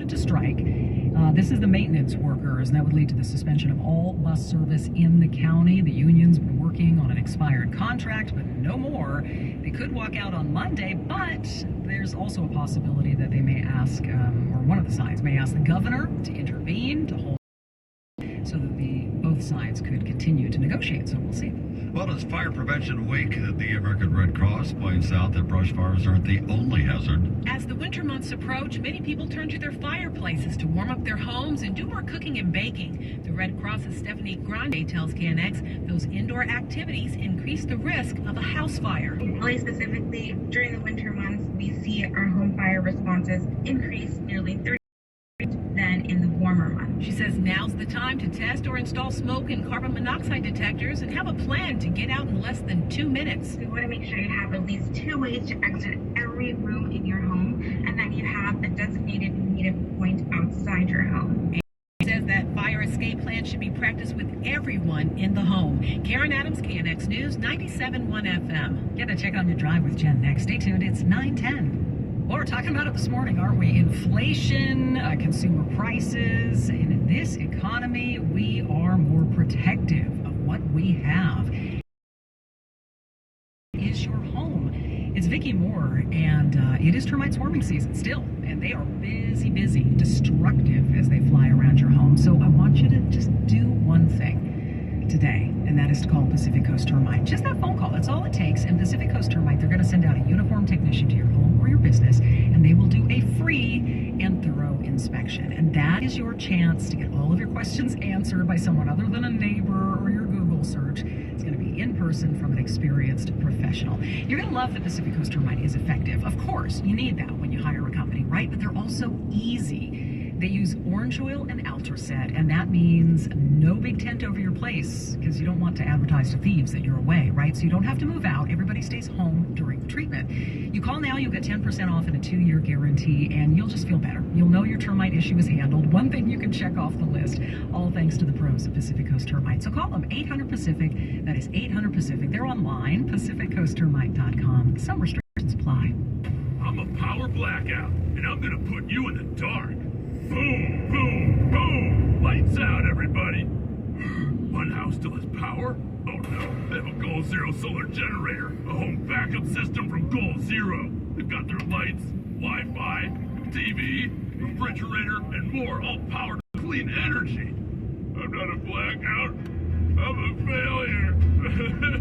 to strike. This is the maintenance workers, and that would lead to the suspension of all bus service in the county. The union's been working on an expired contract, but no more. They could walk out on Monday, but there's also a possibility that they may ask, or one of the sides may ask the governor to intervene to hold so that both sides could continue to negotiate. So we'll see. Well, as Fire Prevention Week, the American Red Cross points out that brush fires aren't the only hazard. As the winter months approach, many people turn to their fireplaces to warm up their homes and do more cooking and baking. The Red Cross's Stephanie Grande tells KNX those indoor activities increase the risk of a house fire. Really specifically, during the winter months, we see our home fire responses increase nearly 30% than in the warmer months. She says now's the time to test or install smoke and carbon monoxide detectors and have a plan to get out in less than 2 minutes. We want to make sure you have at least 2 ways to exit every room in your home, and that you have a designated meetup point outside your home. She says that fire escape plan should be practiced with everyone in the home. Karen Adams, KNX News, 97.1 FM. Get a check on your drive with Jen next. Stay tuned. It's 9:10. Well, we're talking about it this morning, aren't we? Inflation, consumer prices. In this economy, we are more protective of what we have. Is your home? It's Vicki Moore, and it is termite swarming season still, and they are busy, destructive as they fly around your home. So I want you to just do one thing today, and that is to call Pacific Coast Termite. Just that phone call, that's all it takes. And Pacific Coast Termite, they're going to send out a uniformed technician to your home or your business, and they will do a free and thorough inspection. And that is your chance to get all of your questions answered by someone other than a neighbor or your Google search. It's going to be in person from an experienced professional. You're going to love that Pacific Coast Termite is effective. Of course, you need that when you hire a company, right? But they're also easy. They use orange oil and Altracet, and that means no big tent over your place, because you don't want to advertise to thieves that you're away, right? So you don't have to move out. Everybody stays home during the treatment. You call now, you'll get 10% off and a 2-year guarantee, and you'll just feel better. You'll know your termite issue is handled. One thing you can check off the list, all thanks to the pros at Pacific Coast Termite. So call them 800-PACIFIC. That is 800-PACIFIC. They're online, PacificCoastTermite.com. Some restrictions apply. I'm a power blackout, and I'm going to put you in the dark. Boom, boom, boom! Lights out, everybody! One house still has power? Oh no, they have a Goal Zero solar generator, a home backup system from Goal Zero. They've got their lights, Wi-Fi, TV, refrigerator, and more, all powered with clean energy. I'm not a blackout. I'm a failure.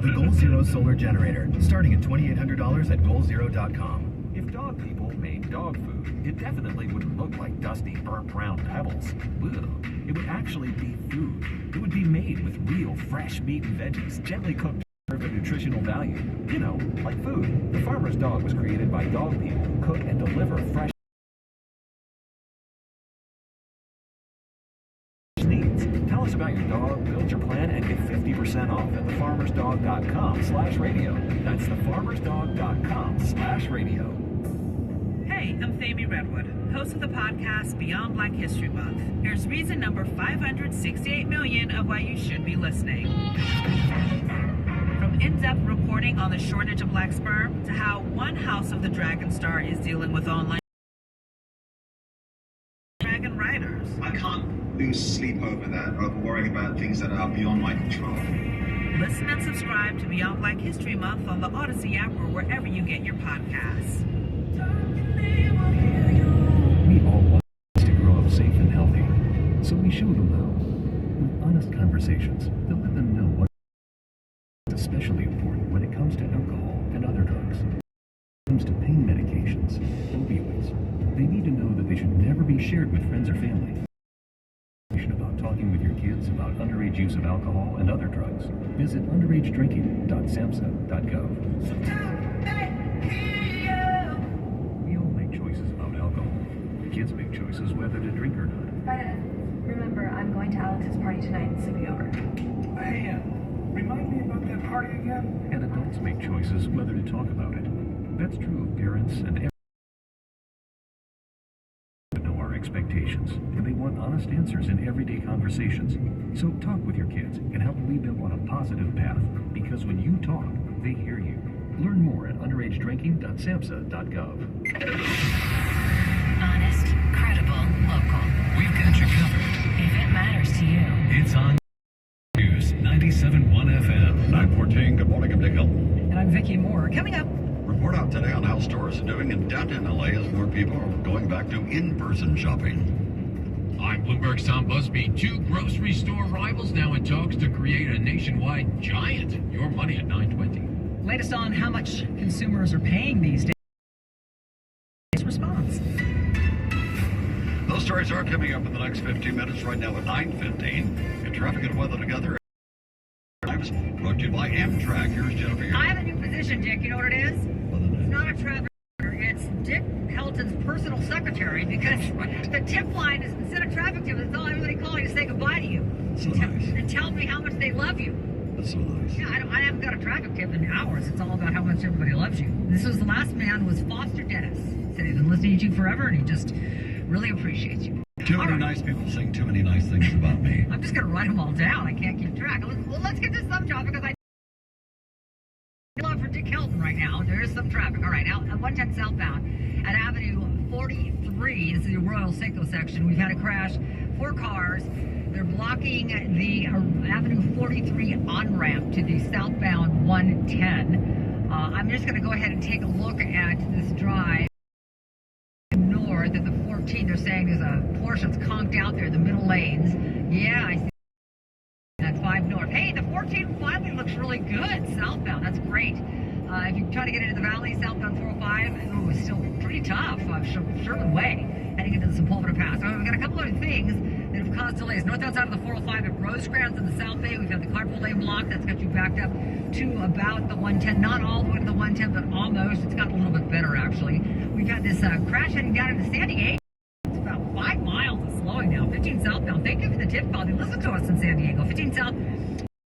The Goal Zero solar generator, starting at $2,800 at GoalZero.com. If dog people made dog food, it definitely wouldn't look like dusty, burnt brown pebbles. Ugh. It would actually be food. It would be made with real, fresh meat and veggies, gently cooked to serve a nutritional value. You know, like food. The farmer's dog was created by dog people who cook and deliver fresh needs. Tell us about your dog, build your plan, and get 50% off at thefarmersdog.com/radio. That's thefarmersdog.com/radio. Hey, I'm Famie Redwood, host of the podcast Beyond Black History Month. Here's reason number 568 million of why you should be listening. From in-depth reporting on the shortage of black sperm to how one house of the Dragon Star is dealing with online dragon riders. I can't lose sleep over that, over worrying about things that are beyond my control. Listen and subscribe to Beyond Black History Month on the Odyssey app or wherever you get your podcasts. We all want to grow up safe and healthy, so we show them how. With honest conversations that let them know what is especially important when it comes to alcohol and other drugs. When it comes to pain medications, opioids, they need to know that they should never be shared with friends or family. About talking with your kids about underage use of alcohol and other drugs, visit underagedrinking.samhsa.gov. We all make choices about alcohol. Kids make choices whether to drink or not. Remember, I'm going to Alex's party tonight in Simeover. Hey, remind me about that party again? And adults make choices whether to talk about it. That's true of parents and everyone. Expectations, and they want honest answers in everyday conversations. So talk with your kids and help lead them on a positive path, because when you talk, they hear you. Learn more at underagedrinking.samhsa.gov. Honest, credible, local. back to in-person shopping. I'm Bloomberg's Tom Busby. 2 grocery store rivals now in talks to create a nationwide giant. Your money at 9:20. Latest on how much consumers are paying these days. Response. Those stories are coming up in the next 15 minutes. Right now at 9:15. Get traffic and weather together. Brought to you by Amtrak. Here's Jennifer. I have a new position, Dick. You know what it is? It's not a traffic reporter. It's Dick Helton's personal secretary, because the tip line is, instead of traffic tip, it's all everybody calling to say goodbye to you. So nice. And tell me how much they love you. That's so nice. Yeah, I haven't got a traffic tip in hours. It's all about how much everybody loves you. This was the last man was Foster Dennis. Said he's been listening to you forever, and he just really appreciates you. Too many nice people saying too many nice things about me. I'm just going to write them all down. I can't keep track. Well, let's get to some traffic, because I love for Dick Helton right now. There is some traffic. All right, now at 110 southbound at Avenue 43. This is the Royal Seco section. We've had a crash. 4 cars. They're blocking the Avenue 43 on-ramp to the southbound 110. I'm just going to go ahead and take a look at this drive north at the 14. They're saying there's a Porsche that's conked out there in the middle lanes. Yeah, I see that 5 north. Hey, the 14 finally looks really good southbound. That's great. If you try to get into the valley, southbound 405, ooh, it's still pretty tough. Sherman Way, heading into the Sepulveda Pass. We've got a couple other things that have caused delays. Northbound side of the 405 at Rosecrans in the South Bay, we've got the carpool lane block. That's got you backed up to about the 110. Not all the way to the 110, but almost. It's gotten a little bit better, actually. We've got this crash heading down into San Diego. It's about 5 miles of slowing now. 15 southbound. Thank you for the tip call. They listen to us in San Diego. 15 south.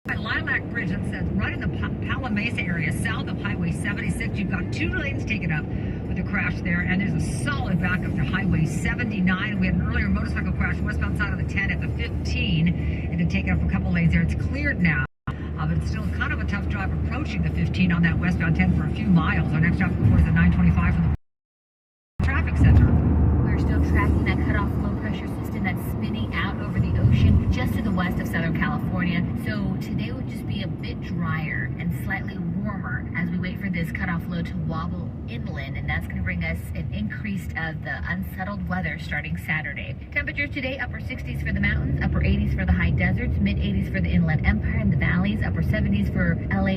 At Lilac Bridge, that says right in the Paloma area, south of Highway 76. You've got 2 lanes taken up with a crash there, and there's a solid backup to Highway 79. We had an earlier motorcycle crash westbound side of the 10 at the 15. It had taken up a couple lanes there. It's cleared now, but it's still kind of a tough drive approaching the 15 on that westbound 10 for a few miles. Our next traffic report is at 9:25 from the traffic center. We're still tracking that cutoff low pressure system that's spinning out over the ocean just to the west of Southern California. So today will just be a bit drier and slightly warmer as we wait for this cutoff low to wobble inland, and that's going to bring us an increase of the unsettled weather starting Saturday. Temperatures today, upper 60s for the mountains, upper 80s for the high deserts, mid 80s for the inland empire and the valleys, upper 70s for LA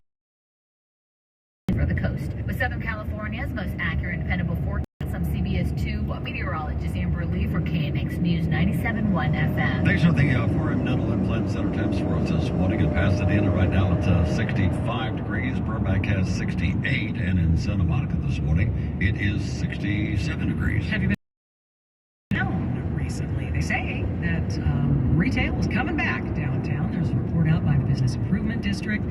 for the coast. With Southern California's most accurate and dependable forecast, I'm CBS 2 meteorologist Amber Lee for KNX News 97.1 FM. Thanks for the Foreign Dental Implant Center temps for us this morning in Pasadena. Right now it's 65 degrees. Burbank has 68, and in Santa Monica this morning it is 67 degrees. Have you been down recently? They say that retail is coming back downtown. There's a report out by the Business Improvement District.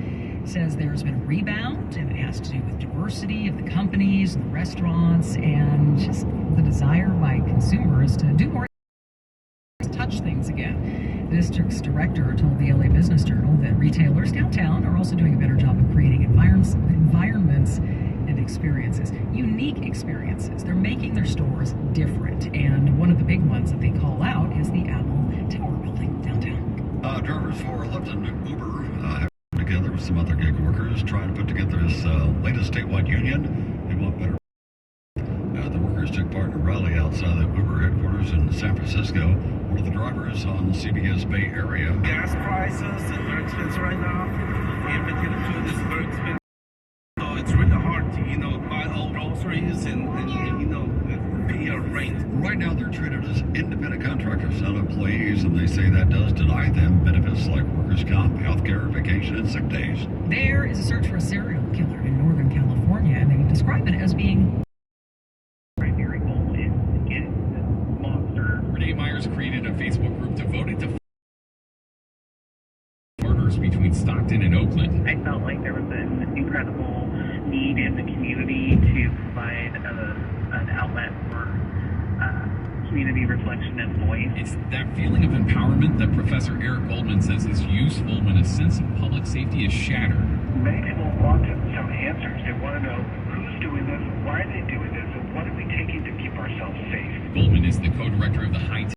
Says there's been a rebound, and it has to do with diversity of the companies and the restaurants, and just the desire by consumers to do more, touch things again. The district's director told the LA Business Journal that retailers downtown are also doing a better job of creating environments and experiences, unique experiences. They're making their stores different, and one of the big ones that they call out is the Apple Tower building downtown. Drivers for Lyft and Uber have together with some other gig workers trying to put together this latest statewide union. They want better. The workers took part in a rally outside the Uber headquarters in San Francisco. One of the drivers on the CBS Bay Area. Gas prices are very expensive right now. Everything food is very expensive. So it's really hard to, buy all groceries and pay our rent. Right now they're treated as independent contractors, not employees, and they say that does deny them benefits like workers' comp, health care, vacation, and sick days. There is a search for a serial killer in Northern California, and they describe it as being primary goal is to get this monster. Renee Myers created a Facebook group devoted to murders between Stockton and Oakland. I felt like there was an incredible need in the community to provide an outlet for community reflection and voice. It's that feeling of empowerment that Professor Eric Goldman says is useful when a sense of public safety is shattered. Many people want some answers. They want to know who's doing this, why are they doing this, and what are we taking to keep ourselves safe. Goldman is the co-director of the High